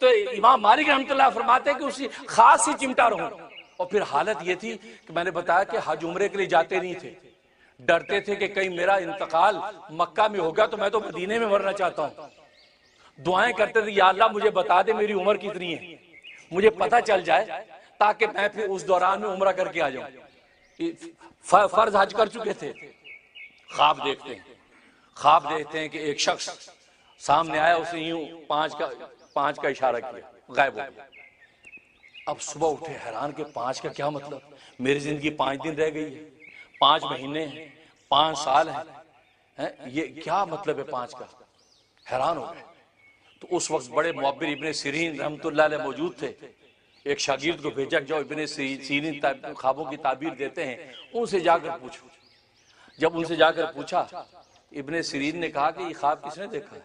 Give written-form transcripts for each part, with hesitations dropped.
تو امام مالک رحمۃ اللہ فرماتے ہیں کہ اسی خاص ہی چمٹا رہوں. اور پھر حالت یہ تھی کہ میں نے بتایا کہ حج عمرے کے لیے جاتے نہیں تھے, ڈرتے تھے کہ کہیں میرا انتقال مکہ میں ہوگا تو میں تو مدینے میں مرنا چاہتا ہوں. دعائیں کرتے تھے یا اللہ مجھے بتا دے میری عمر کتنی ہے, مجھے پتہ چل جائے تاکہ میں پھر اس دوران میں عمرہ کر کے آ جاؤں. فرض حج کر چکے تھے. خواب دیکھتے ہیں کہ ایک شخص سامنے آیا, اسے یوں پانچ کا اشارہ کیا, غائب ہو گیا. اب صبح اٹھے حیران کہ 5 کا کیا مطلب, میری زندگی 5 دن رہ گئی ہے, 5 مہینے ہیں, 5 سال ہیں, یہ کیا مطلب ہے 5 کا, حیران ہو گئے. تو اس وقت بڑے معبر ابن سیرین رحمۃ اللہ علیہ موجود تھے. ایک شاگرد کو بھیجا کہ جاؤ ابن سیرین خوابوں کی تعبیر دیتے ہیں, ان سے جا کر پوچھو. جب ان سے جا کر پوچھا, ابن سیرین نے کہا کہ یہ خواب کس نے دیکھا ہے؟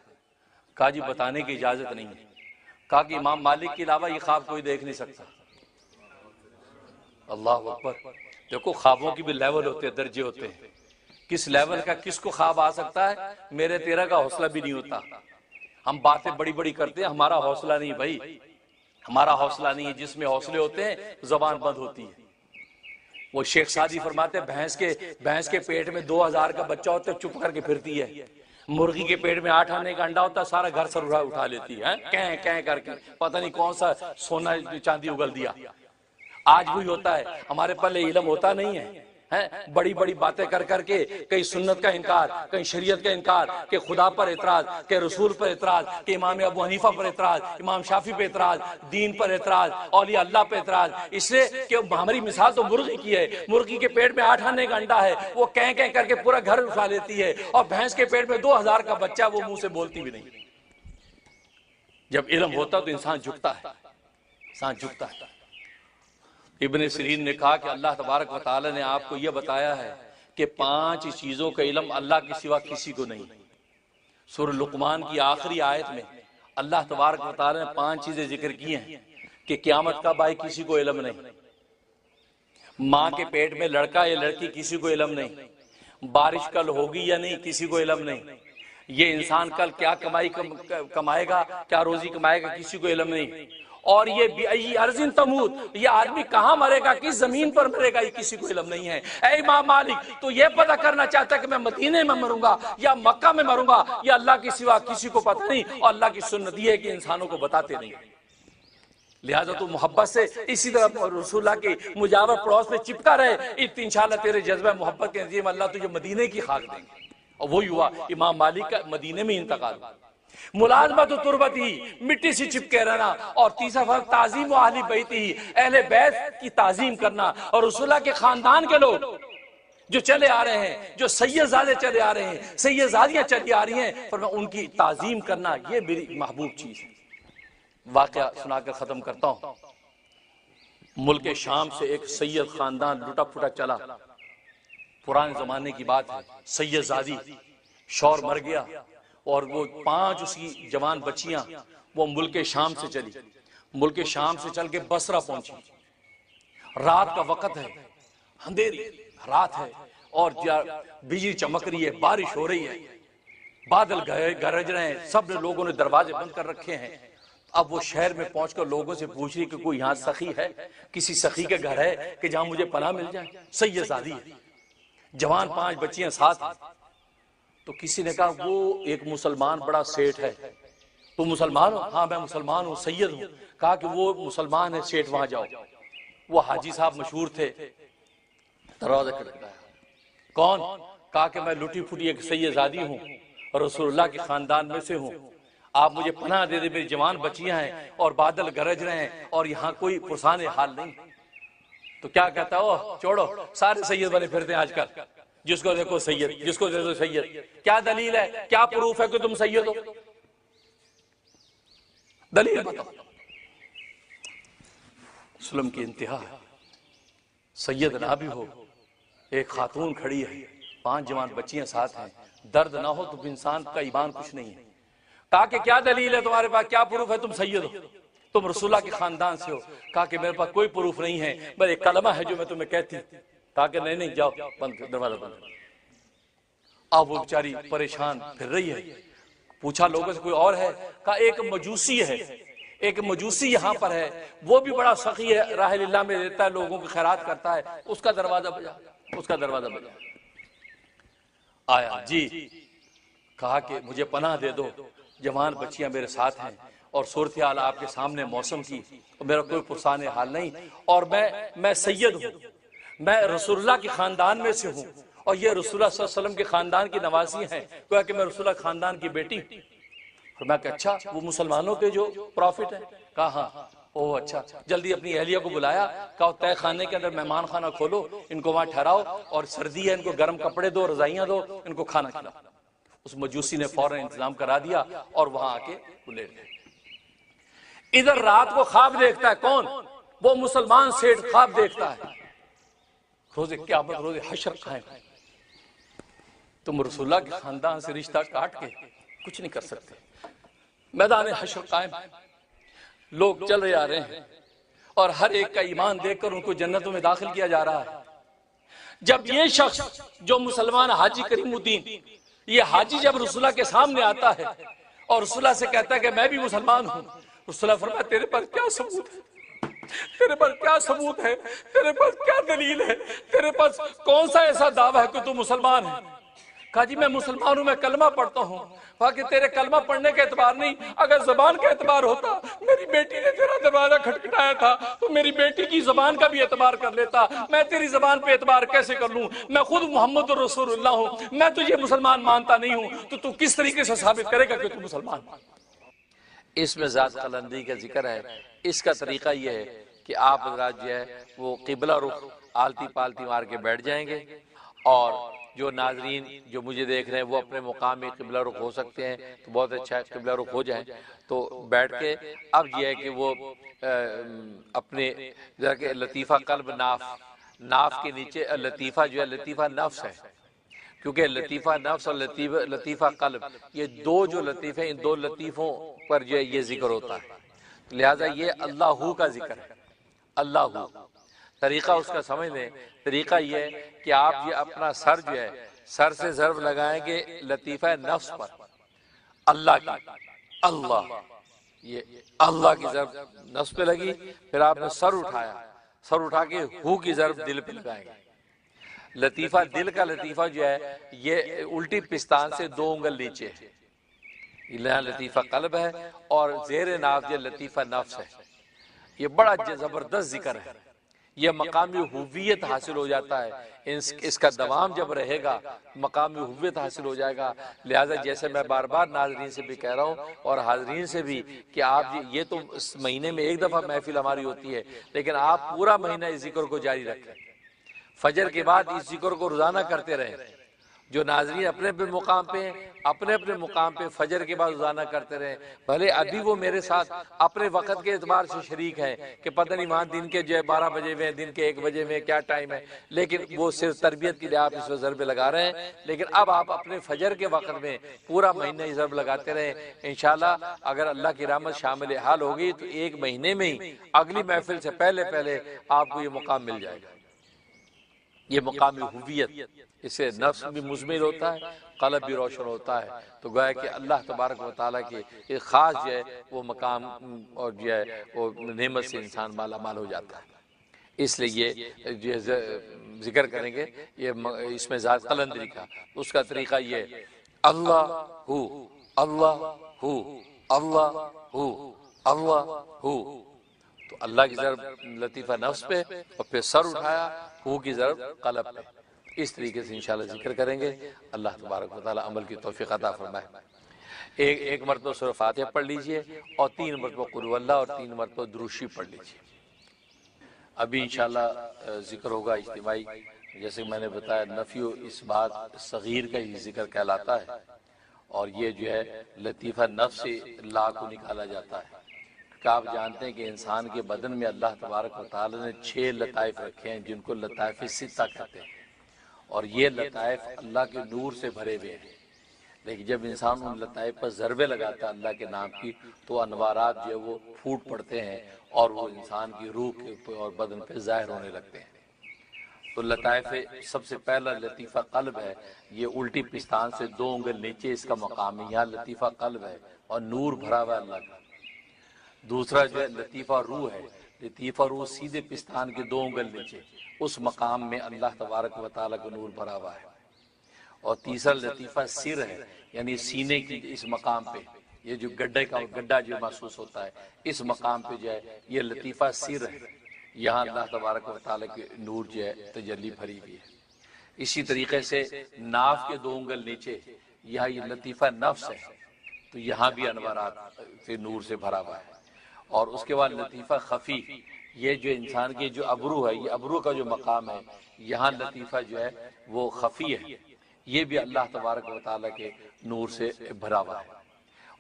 کہا جی بتانے کی اجازت نہیں ہے. کہا کہ امام مالک کے علاوہ یہ خواب کوئی دیکھ نہیں سکتا. اللہ اکبر. دیکھو خوابوں کی بھی لیول ہوتے ہیں, درجے ہوتے ہیں. کس لیول کا کس کو خواب آ سکتا ہے, میرے تیرا کا حوصلہ بھی نہیں ہوتا. ہم باتیں بڑی بڑی کرتے ہیں, ہمارا حوصلہ نہیں بھائی, ہمارا حوصلہ نہیں ہے. جس میں حوصلے ہوتے ہیں زبان بند ہوتی ہے. وہ شیخ سعدی فرماتے ہیں بھینس کے پیٹ میں 2000 کا بچہ ہوتا ہے, چپ کر کے پھرتی ہے. مرغی کے پیٹ میں 8 آنے کا انڈا ہوتا ہے, سارا گھر سر اٹھا لیتی ہے, کہیں کر کے پتہ نہیں کون سا سونا چاندی اگل دیا. آج بھی ہوتا ہے. ہمارے پلے علم ہوتا نہیں ہے, بڑی بڑی باتیں کر کے کہیں سنت کا انکار, کہیں شریعت کا انکار, کہ خدا پر اعتراض, کہ رسول پر اعتراض, کہ امام ابو حنیفہ پر اعتراض, امام شافعی پر اعتراض, دین پر اعتراض, اولیاء اللہ پر اعتراض. اس لیے کہ ہماری مثال تو مرغی کی ہے. مرغی کے پیٹ میں 8 آنے کا انڈا ہے, وہ کہیں کر کے پورا گھر اٹھا لیتی ہے, اور بھینس کے پیٹ میں 2000 کا بچہ, وہ منہ سے بولتی بھی نہیں. جب علم ہوتا تو انسان جھکتا ہے. ابن سیرین نے کہا کہ اللہ تبارک و تعالی نے آپ کو یہ بتایا ہے کہ 5 چیزوں کا علم اللہ کے سوا کسی کو نہیں. سورہ لقمان کی آخری آیت میں اللہ تبارک و تعالی نے 5 چیزیں ذکر کی ہیں کہ قیامت کب آئے کسی کو علم نہیں, ماں کے پیٹ میں لڑکا یا لڑکی کسی کو علم نہیں, بارش کل ہوگی یا نہیں کسی کو علم نہیں, یہ انسان کل کیا کمائے گا, کیا روزی کمائے گا, کسی کو علم نہیں. اور یہ بِأَيِّ أَرْضٍ تَمُوتُ, یہ آدمی کہاں مرے گا, کس زمین پر مرے گا, یہ کسی کو علم نہیں ہے. اے امام مالک, تو یہ پتہ کرنا چاہتا ہے کہ میں مدینے میں مروں گا یا مکہ میں مروں گا, یا اللہ کے سوا کسی کو پتہ نہیں, اور اللہ کی سنت یہ ہے کہ انسانوں کو بتاتے نہیں. لہذا تو محبت سے اسی طرح رسول اللہ کی مجاور پڑوس میں چپکا رہے, انشاءاللہ تیرے جذبہ محبت کے نتیجے میں اللہ تجھے مدینے کی خاک دیں گے. اور وہی ہوا, امام مالک کا مدینے میں انتقال. ملازمت و تربتی, مٹی سے چپکے رہنا. اور تیسرا فرق تعظیم و اہل بیت ہی, اہل بیت کی تعظیم کرنا. اور رسول اللہ کے خاندان کے لوگ جو چلے آ رہے ہیں, جو سید زادے چلے آ رہے ہیں, سید زادیاں چلی آ رہی ہیں, فرمایا ان کی تعظیم کرنا یہ میری محبوب چیز ہے. واقعہ سنا کر ختم کرتا ہوں. ملک شام سے ایک سید خاندان لٹا پھٹا چلا, پرانے زمانے کی بات ہے. سید زادی, شوہر مر گیا, اور وہ 5 اس کی جوان بچیاں وہ ملک شام سے چلی. ملک شام سے چل کے بصرہ پہنچی. رات کا وقت ہے, اندھیری رات ہے, اور بجلی چمک رہی ہے, بارش ہو رہی ہے, بادل گرج رہے ہیں, سب لوگوں نے دروازے بند کر رکھے ہیں. اب وہ شہر میں پہنچ کر لوگوں سے پوچھ رہی کہ کوئی یہاں سخی ہے, کسی سخی کے گھر ہے کہ جہاں مجھے پناہ مل جائے. سید زادی ہے, جوان 5 بچیاں ساتھ ہیں. تو کسی نے کہا وہ ایک مسلمان بڑا سیٹ ہے, تو مسلمان ہو؟ ہاں میں مسلمان ہوں, سید ہوں. کہا کہ وہ مسلمان ہے سیٹ, وہاں جاؤ. وہ حاجی صاحب مشہور تھے, دروازہ کھٹکھٹایا. کون؟ کہا کہ میں لٹی پھٹی ایک سید زادی ہوں, رسول اللہ کے خاندان میں سے ہوں, آپ مجھے پناہ دے دے, میری جوان بچیاں ہیں اور بادل گرج رہے ہیں اور یہاں کوئی پرسان حال نہیں. تو کیا کہتا ہے, اوہ چھوڑو, سارے سید بنے پھرتے ہیں آج کل, جس کو دیکھو سید, جس کو دیکھو سید. کیا دلیل ہے, کیا پروف ہے کہ تم سید ہو؟ دلیل بتاؤ. سلم کی انتہا ہے, سید نہ بھی ہو, ایک خاتون کھڑی ہے, 5 جوان بچیاں ساتھ ہیں, درد نہ ہو تو انسان کا ایمان کچھ نہیں ہے. کہا کہ کیا دلیل ہے تمہارے پاس, کیا پروف ہے تم سید ہو, تم رسول اللہ کے خاندان سے ہو؟ کہا کہ میرے پاس کوئی پروف نہیں ہے, بس ایک کلمہ ہے جو میں تمہیں کہتی. کہا کہ نہیں جاؤ, بند دروازہ بند. اب وہ بیچاری پریشان پھر رہی ہے, پوچھا لوگوں سے کوئی اور ہے؟ کہا ایک مجوسی ہے, ایک مجوسی یہاں پر ہے، وہ بھی بڑا سخی ہے، راہ اللہ میں دیتا ہے، لوگوں کی خیرات کرتا ہے، اس کا دروازہ بجا، اس کا دروازہ بجا، آیا جی، کہا کہ مجھے پناہ دے دو، جوان بچیاں میرے ساتھ ہیں اور صورتحال آپ کے سامنے موسم کی، میرا کوئی پرسان حال نہیں، اور میں سید ہوں، میں رسول اللہ کے خاندان میں سے ہوں، اور یہ رسول اللہ صلی اللہ علیہ وسلم کے خاندان کی نوازی ہیں، گویا کہ میں رسول اللہ خاندان کی بیٹی ہوں۔ فرمایا کہ اچھا وہ مسلمانوں کے جو پروفٹ ہیں؟ کہا ہاں۔ اوہ اچھا، جلدی اپنی اہلیہ کو بلایا، کہا تہ خانے کے اندر مہمان خانہ کھولو، ان کو وہاں ٹھہراؤ، اور سردی ہے ان کو گرم کپڑے دو، رضائیاں دو، ان کو کھانا کھلاؤ۔ اس مجوسی نے فوراً انتظام کرا دیا اور وہاں آ کے وہ لیٹ گئے۔ ادھر رات کو خواب دیکھتا ہے کون؟ وہ مسلمان سیٹھ خواب دیکھتا ہے، روز قیامت، روز حشر قائم، تم رسول اللہ کے خاندان سے رشتہ کاٹ کے کچھ نہیں کر سکتے، میدان حشر قائم، لوگ چل رہے آ رہے ہیں، اور ہر ایک کا ایمان دیکھ کر ان کو جنتوں میں داخل کیا جا رہا ہے۔ جب یہ شخص جو مسلمان حاجی کریم الدین، یہ حاجی جب رسول اللہ کے سامنے آتا ہے اور رسول اللہ سے کہتا ہے کہ میں بھی مسلمان ہوں، رسول اللہ فرمایا تیرے پاس کیا ثبوت ہے؟ تیرے پاس کیا ثبوت ہے؟ تیرے پاس کیا دلیل ہے؟ تیرے پاس کون سا ایسا دعویٰ ہے کہ تو مسلمان ہے؟ کہا جی میں مسلمان ہوں، میں کلمہ پڑھتا ہوں۔ کہا کہ تیرے کلمہ پڑھنے کا اعتبار نہیں، اگر زبان کا اعتبار ہوتا، میری بیٹی نے تیرا دروازہ کھٹکھٹایا تھا تو میری بیٹی کی زبان کا بھی اعتبار کر لیتا، میں تیری زبان پہ اعتبار کیسے کر لوں؟ میں خود محمد رسول اللہ ہوں، میں تجھے مسلمان مانتا نہیں ہوں، تو کس طریقے سے ثابت کرے گا کہ تو مسلمان؟ اس میں ذات قلندری کا ذکر ہے۔ اس کا طریقہ یہ ہے کہ آپ حضرات جو ہے وہ قبلہ رخ آلتی پالتی مار کے بیٹھ جائیں گے، اور جو ناظرین جو مجھے دیکھ رہے ہیں وہ اپنے مقام میں قبلہ رخ ہو سکتے ہیں تو بہت اچھا ہے، قبلہ رخ ہو جائیں تو بیٹھ کے اب یہ ہے کہ وہ اپنے ذرا کہ لطیفہ قلب ناف کے نیچے لطیفہ جو ہے لطیفہ نفس ہے، کیونکہ لطیفہ نفس اور لطیفہ قلب یہ دو جو لطیفے، ان دو لطیفوں پر جو ہے یہ ذکر ہوتا ہے، لہٰذا یہ اللہ کا ذکر ہے، اللہ۔ طریقہ اس کا سمجھ لیں، طریقہ یہ ہے کہ آپ یہ اپنا سر جو ہے سر سے ضرب لگائیں گے لطیفہ نفس پر، اللہ کی، اللہ، یہ اللہ کی ضرب نفس پہ لگی، پھر آپ نے سر اٹھایا، سر اٹھا کے ہو کی ضرب دل پہ لگائیں گے۔ لطیفہ دل کا لطیفہ جو ہے یہ الٹی پستان سے 2 انگل نیچے ہے، یہاں لطیفہ قلب ہے، اور زیر ناف یہ لطیفہ نفس ہے۔ یہ بڑا زبردست ذکر ہے، یہ مقامی ہویت حاصل ہو جاتا ہے، اس کا دوام جب رہے گا مقامی ہویت حاصل ہو جائے گا۔ لہٰذا جیسے میں بار بار ناظرین سے بھی کہہ رہا ہوں اور حاضرین سے بھی کہ آپ یہ تو اس مہینے میں 1 دفعہ محفل ہماری ہوتی ہے، لیکن آپ پورا مہینہ اس ذکر کو جاری رکھیں، فجر کے بعد اس ذکر کو روزانہ کرتے رہیں۔ جو ناظرین اپنے اپنے مقام پہ ہیں اپنے اپنے مقام پہ فجر کے بعد روزانہ کرتے رہیں، بھلے ابھی وہ میرے ساتھ اپنے وقت کے اعتبار سے شریک ہیں کہ پتہ نہیں وہاں دن کے جو ہے 12 بجے میں، دن کے 1 بجے میں کیا ٹائم ہے، لیکن وہ صرف تربیت کے لیے آپ اس وقت ضربے لگا رہے ہیں، لیکن اب آپ اپنے فجر کے وقت میں پورا مہینہ ہی ضرب لگاتے رہیں۔ انشاءاللہ اگر اللہ کی رحمت شامل حال ہوگی تو 1 مہینے میں ہی اگلی محفل سے پہلے آپ کو یہ مقام مل جائے گا، یہ مقامی ہویت، اس سے نفس بھی مزمل ہوتا ہے، قلب بھی روشن ہوتا ہے، تو گویا کہ اللہ تبارک و تعالیٰ کی ایک خاص جو ہے وہ مقام اور جو ہے وہ نعمت سے انسان مالا مال ہو جاتا ہے۔ اس لیے یہ جو ذکر کریں گے یہ اس میں ذات قلندری کا، اس کا طریقہ یہ ہے اللہ ہو، اللہ ہو، اللہ ہو، اللہ ہو، تو اللہ کی ضرب لطیفہ نفس پہ اور پھر سر اٹھایا، ہو کی ضرب قلب پہ، اس طریقے سے انشاءاللہ ذکر کریں گے۔ اللہ تبارک و تعالی عمل کی توفیق عطا فرمائے۔ ایک مرتبہ سورہ فاتحہ پڑھ لیجئے اور 3 مرتبہ قل هو اللہ اور 3 مرتبہ درود شریف پڑھ لیجئے۔ ابھی انشاءاللہ ذکر ہوگا اجتماعی، جیسے میں نے بتایا نفی و اثبات صغیر کا ہی ذکر کہلاتا ہے، اور یہ جو ہے لطیفہ نفس سے لا کو نکالا جاتا ہے کہ آپ جانتے ہیں کہ انسان کے بدن میں اللہ تبارک و تعالی نے 6 لطائف رکھے ہیں جن کو لطائف ستہ کہتے ہیں، اور یہ لطائف اللہ کے نور سے بھرے ہوئے ہیں، لیکن جب انسان ان لطائف پر ضربے لگاتا ہے اللہ کے نام کی تو انوارات جو ہے وہ پھوٹ پڑتے ہیں اور وہ انسان کی روح کے اور بدن پہ ظاہر ہونے لگتے ہیں۔ تو لطائف سب سے پہلا لطیفہ قلب ہے، یہ الٹی پستان سے 2 انگل نیچے اس کا مقام ہے، یہاں لطیفہ قلب ہے اور نور بھرا ہوا اللہ کا۔ دوسرا جو ہے لطیفہ روح ہے، لطیفہ روح سیدھے پستان کے 2 انگل نیچے اس مقام میں اللہ تبارک و تعالیٰ کا نور بھرا ہوا ہے۔ اور تیسرا لطیفہ سر ہے، یعنی سینے کی اس مقام پہ، یہ جو گڈھا جو محسوس ہوتا ہے اس مقام پہ جو ہے یہ لطیفہ سر ہے، یہاں اللہ تبارک و تعالیٰ کے نور جو ہے تجلی بھری ہوئی ہے۔ اسی طریقے سے ناف کے 2 انگل نیچے یہاں یہ لطیفہ نفس ہے، تو یہاں بھی انوارات سے نور سے بھرا ہوا ہے۔ اور اس کے بعد لطیفہ خفی، یہ جو انسان کے جو ابرو ہے، یہ ابرو کا جو مقام ہے، یہاں لطیفہ جو ہے وہ خفی ہے، یہ بھی اللہ تبارک و تعالیٰ کے نور سے بھرا ہوا ہے۔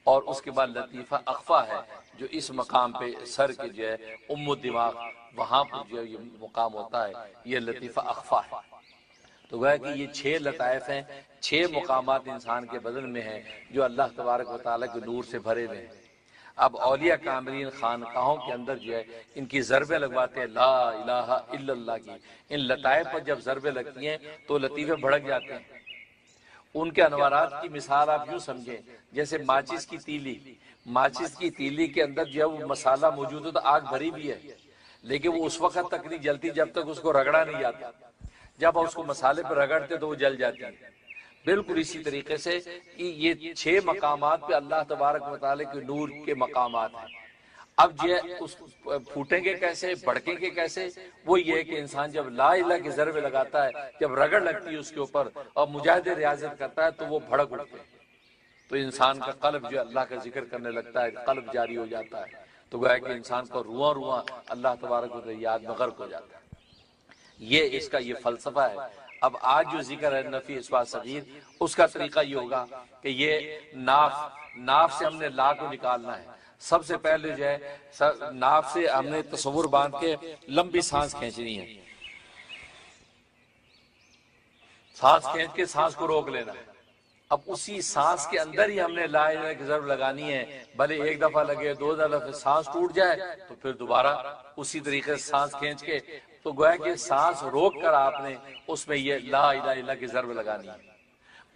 اور اس کے بعد لطیفہ اخفا ہے، جو اس مقام پہ سر کے جو ہے دماغ وہاں پر جو یہ مقام ہوتا ہے، یہ لطیفہ اخفا ہے۔ تو گویا کہ یہ 6 لطائف ہیں، 6 مقامات انسان کے بدن میں ہیں جو اللہ تبارک و تعالیٰ کے نور سے بھرے ہوئے ہیں۔ اب اولیاء کاملین خانقاہوں کے اندر جو ہے ان کی ضربیں لگواتے ہیں لا الہ الا اللہ کی، ان لطائف پر جب ضربیں لگتی ہیں تو لطیفے بھڑک جاتے ہیں۔ ان کے انوارات کی مثال آپ یوں سمجھیں جیسے ماچس کی تیلی، ماچس کی تیلی کے اندر جو ہے وہ مسالہ موجود ہے تو آگ بھری بھی ہے، لیکن وہ اس وقت تک نہیں جلتی جب تک اس کو رگڑا نہیں جاتا، جب اس کو مسالے پر رگڑتے تو وہ جل جاتی ہے۔ بالکل اسی طریقے سے یہ 6 مقامات پہ اللہ تبارک و تعالیٰ کے نور کے مقامات ہیں۔ اب یہ اس پھوٹیں گے کیسے، بھڑکیں گے کیسے؟ وہ یہ ہے کہ انسان جب لا الہ کے ضربے لگاتا ہے، جب رگڑ لگتی ہے اس کے اوپر اور مجاہد ریاضت کرتا ہے تو وہ بھڑک اٹھتے ہیں، تو انسان کا قلب جو اللہ کا ذکر کرنے لگتا ہے، قلب جاری ہو جاتا ہے، تو گویا کہ انسان کو رواں رواں اللہ تبارک و تعالیٰ یاد میں غرق ہو جاتا ہے۔ یہ اس کا یہ فلسفہ ہے۔ اب آج جو ذکر ہے نفی اثبات صغیر، اس کا طریقہ یہ ہوگا کہ یہ ناف سے ہم نے لا کو نکالنا ہے۔ سب سے پہلے جو ہے ناف سے ہم نے تصور باندھ کے لمبی سانس کھینچنی ہے، سانس کھینچ کے سانس کو روک لینا ہے۔ اب اسی سانس کے اندر ہی ہم نے لا الہ کی ضرب لگانی ہے، بھلے 1 دفعہ لگے 2 دفعہ، سانس ٹوٹ جائے تو پھر دوبارہ اسی طریقے سے سانس کھینچ کے، تو گویا کہ سانس روک کر آپ نے اس میں یہ لا الہ الا اللہ کی ضرب لگانی ہے۔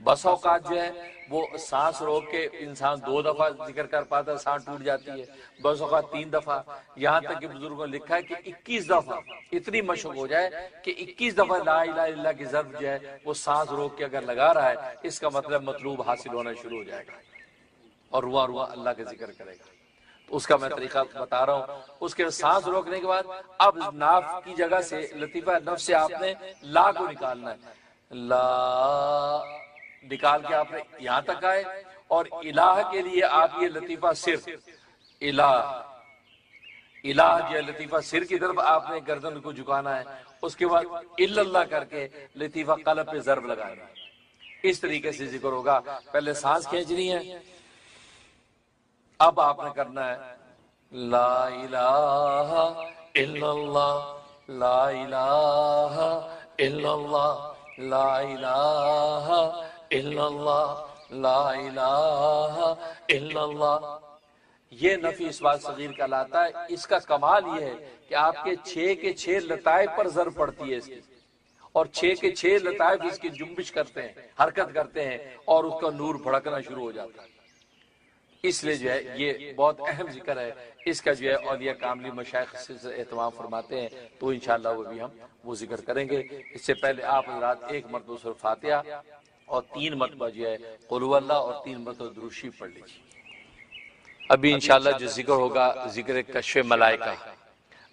بس اوقات جو ہے وہ سانس روک کے انسان 2 دفعہ ذکر کر پاتا ہے، سانس ٹوٹ جاتی ہے، بس اوقات 3 دفعہ، یہاں تک کہ بزرگوں نے لکھا ہے کہ 21 دفعہ اتنی مشق ہو جائے کہ 21 دفعہ لا الہ الا اللہ کی ضرب جو ہے وہ سانس روک کے اگر لگا رہا ہے، اس کا مطلب مطلوب حاصل ہونا شروع ہو جائے گا اور رواں رواں اللہ کا ذکر کرے گا۔ تو اس کا میں طریقہ بتا رہا ہوں۔ اس کے سانس روکنے کے بعد اب ناف کی جگہ سے لطیفہ نفس سے آپ نے لا کو نکالنا ہے، لا نکال کے آپ نے یہاں تک آئے، اور الہ کے لیے آپ یہ لطیفہ صرف الہ جو ہے لطیفہ سر کی طرف آپ نے گردن کو جھکانا ہے، اس کے بعد الا اللہ کر کے لطیفہ قلب پہ ضرب لگانا ہے۔ اس طریقے سے ذکر ہوگا۔ پہلے سانس کھینچنی ہے، اب آپ نے کرنا ہے لا الہ الا اللہ، لا الہ الا اللہ، لا الہ الا اللہ، لا الہ الا اللہ۔ یہ نفی اثبات صغیر کہلاتا ہے۔ اس کا کمال یہ ہے کہ آپ کے 6 کے 6 لطائف پر ضرب پڑتی ہے اس کی، اور 6 کے 6 لطائف اس کی جنبش کرتے ہیں، حرکت کرتے ہیں، اور اس کا نور بھڑکنا شروع ہو جاتا ہے۔ اس لیے جو ہے یہ بہت اہم ذکر ہے، اس کا جو ہے اولیاء کاملی مشائخ سے اہتمام فرماتے ہیں، تو انشاءاللہ وہ بھی ہم وہ ذکر کریں گے۔ اس سے پہلے آپ حضرات 1 مرتبہ سورۃ فاتحہ اور 3 مرتبہ جو ہے قل هو اللہ اور 3 مرتبہ درود شریف پڑھ لیجیے۔ ابھی انشاءاللہ جو ذکر ہوگا ذکر کشف ملائکہ،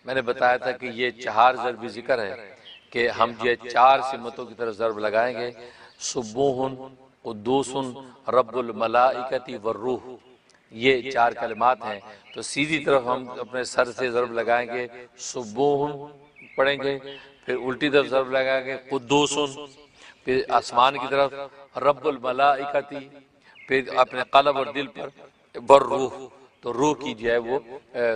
میں نے بتایا تھا کہ یہ 4 ضربی ذکر ہے کہ ہم جو 4 سمتوں کی طرف ضرب لگائیں گے۔ سبوح قدوس رب الملائکۃ والروح، یہ 4 کلمات ہیں۔ تو سیدھی طرف ہم اپنے سر سے ضرب لگائیں گے، سبوح پڑھیں گے، پھر الٹی طرف ضرب لگائیں گے قدوس، پھر آسمان کی طرف رب الملائکۃ، پھر اپنے قلب اور دل پر والروح، تو روح کی جو ہے وہ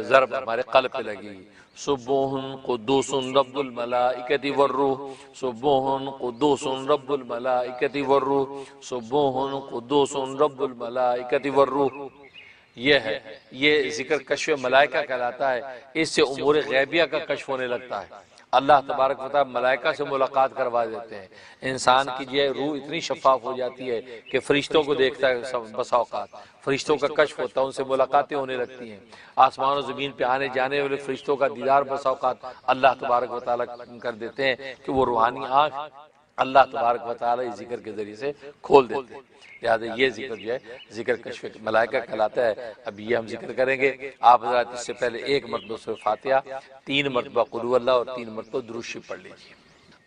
ضرب ہمارے قلب پہ لگے گی۔ سبوح قدوس رب الملائکۃ والروح، سبوح قدوس رب الملائکۃ والروح، سبوح قدوس رب الملائکۃ والروح۔ یہ ہے، یہ ذکر کشف ملائکہ کہلاتا ہے۔ اس سے امور غیبیہ کا کشف ہونے لگتا ہے۔ اللہ تبارک و تعالیٰ ملائکہ سے ملاقات کروا دیتے ہیں، انسان کی جو روح اتنی شفاف ہو جاتی ہے کہ فرشتوں کو دیکھتا ہے، بس اوقات فرشتوں کا کشف ہوتا ہے، ان سے ملاقاتیں ہونے لگتی ہیں، آسمان و زمین پہ آنے جانے والے فرشتوں کا دیدار بس اوقات اللہ تبارک و تعالیٰ کر دیتے ہیں کہ وہ روحانی آنکھ اللہ تبارک و تعالیٰ اس ذکر کے ذریعے سے کھول دیتے ہیں۔ لہٰذا یہ ذکر جو ہے ذکر کشف ملائکہ کہلاتا ہے۔ اب یہ ہم ذکر کریں گے، آپ حضرات اس سے پہلے 1 مرتبہ سورہ فاتحہ، 3 مرتبہ قل هو اللہ اور 3 مرتبہ درود شریف پڑھ لیجیے۔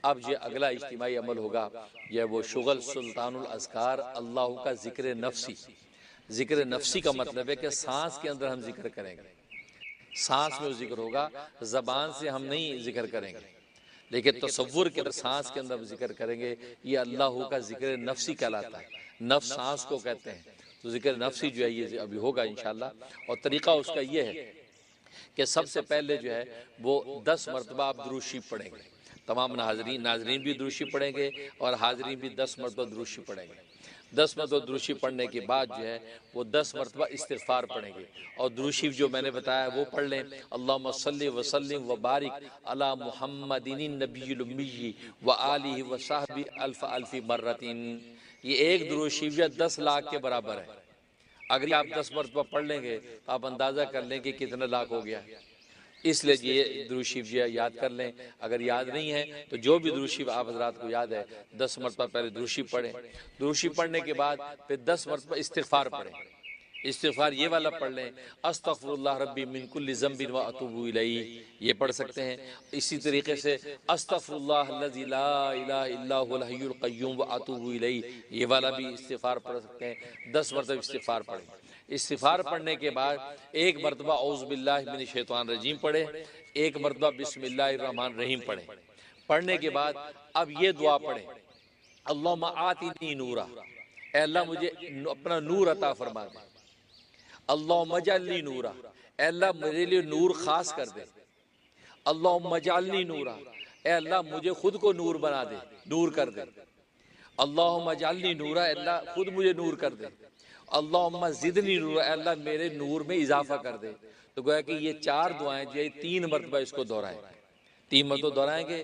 اب یہ اگلا اجتماعی عمل ہوگا، یہ وہ شغل سلطان الاذکار اللہ کا ذکر نفسی۔ ذکر نفسی کا مطلب ہے کہ سانس کے اندر ہم ذکر کریں گے، سانس میں ذکر ہوگا، زبان سے ہم نہیں ذکر کریں گے، لیکن تصور کے اندر سانس کے اندر ذکر کریں گے، یہ اللہ کا ذکر نفسی کہلاتا ہے۔ نفس سانس کو کہتے ہیں، تو ذکر نفسی جو ہے یہ ابھی ہوگا انشاءاللہ۔ اور طریقہ اس کا یہ ہے کہ سب سے پہلے جو ہے وہ 10 مرتبہ آپ درود شریف پڑھیں گے، تمام ناظرین بھی درود شریف پڑھیں گے اور حاضرین بھی 10 مرتبہ درود شریف پڑھیں گے۔ 10 مرتبہ درود شریف پڑھنے کے بعد جو ہے وہ 10 مرتبہ استغفار پڑھیں گے، اور درود شریف جو میں نے بتایا وہ پڑھ لیں، اللہم صلی وسلم وبارک علی محمد النبی الامی وآلہ وصحبہ الف الف مرۃ۔ یہ ایک درود شریف 10 لاکھ کے برابر ہے۔ اگر آپ 10 مرتبہ پڑھ لیں گے تو آپ اندازہ کر لیں کہ کتنا لاکھ ہو گیا، اس لیے یہ درود شریف یاد کر لیں۔ اگر یاد نہیں ہے تو جو بھی درود شریف آپ حضرات کو یاد ہے 10 مرتبہ پہلے درود شریف پڑھیں، درود شریف پڑھنے کے بعد پھر 10 مرتبہ استغفار پڑھیں۔ استغفار یہ والا پڑھ لیں، استغفر اللہ ربی من کل ذنب واتوب الیہ، یہ پڑھ سکتے ہیں۔ اسی طریقے سے استغفر اللہ الذی لا الہ الا هو الحی القیوم واتوب الیہ، یہ والا بھی استغفار پڑھ سکتے ہیں۔ 10 مرتبہ استغفار پڑھیں۔ استغفار پڑھنے کے بعد 1 مرتبہ اعوذ باللہ من الشیطان الرجیم پڑھیں، 1 مرتبہ بسم اللہ الرحمن الرحیم پڑھیں۔ پڑھنے کے بعد اب یہ دعا پڑھیں، اللہم آتنی نورا، اے اللہ مجھے اپنا نور عطا فرما دے، اللہم اجعلنی نورا، اے اللہ میرے لیے نور خاص کر دے، اللہم اجعلنی نورا، اے اللہ مجھے خود کو نور بنا دے، نور کر دے، اللہم اجعلنی نورا، اے اللہ خود مجھے نور کر دے، اللہم زدنی نورا، اے اللہ میرے نور میں اضافہ کر دے۔ تو گویا کہ یہ 4 دعائیں جو ہے 3 مرتبہ اس کو دہرائیں، 3 مرتبہ دہرائیں گے۔